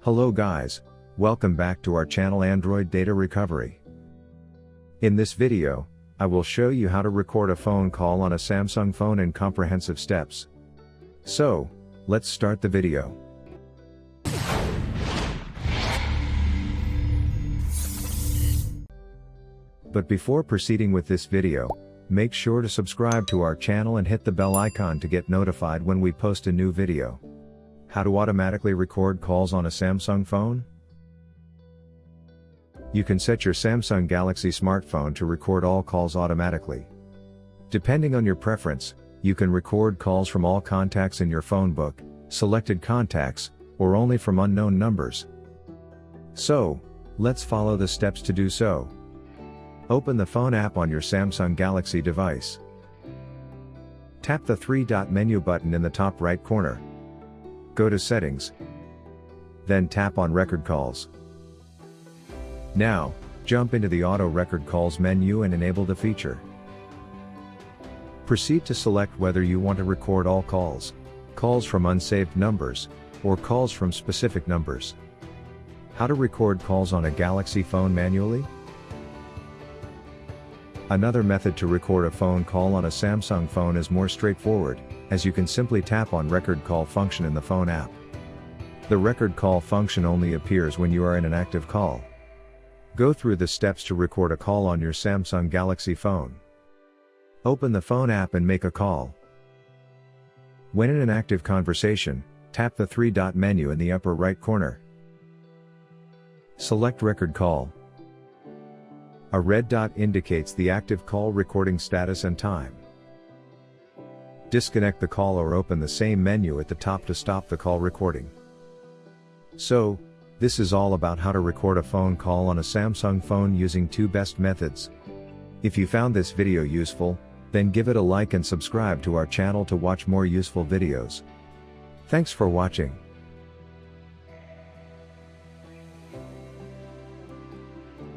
Hello guys, welcome back to our channel Android Data Recovery. In this video, I will show you how to record a phone call on a Samsung phone in comprehensive steps. So, let's start the video. But before proceeding with this video, make sure to subscribe to our channel and hit the bell icon to get notified when we post a new video. How to automatically record calls on a Samsung phone? You can set your Samsung Galaxy smartphone to record all calls automatically. Depending on your preference, you can record calls from all contacts in your phone book, selected contacts, or only from unknown numbers. So, let's follow the steps to do so. Open the phone app on your Samsung Galaxy device. Tap the three-dot menu button in the top right corner. Go to Settings. Then tap on Record Calls. Now, jump into the Auto Record Calls menu and enable the feature. Proceed to select whether you want to record all calls, calls from unsaved numbers, or calls from specific numbers. How to record calls on a Galaxy phone manually? Another method to record a phone call on a Samsung phone is more straightforward, as you can simply tap on Record Call function in the phone app. The Record Call function only appears when you are in an active call. Go through the steps to record a call on your Samsung Galaxy phone. Open the phone app and make a call. When in an active conversation, tap the three-dot menu in the upper right corner. Select Record Call. A red dot indicates the active call recording status and time. Disconnect the call or open the same menu at the top to stop the call recording. So, this is all about how to record a phone call on a Samsung phone using two best methods. If you found this video useful, then give it a like and subscribe to our channel to watch more useful videos. Thanks for watching.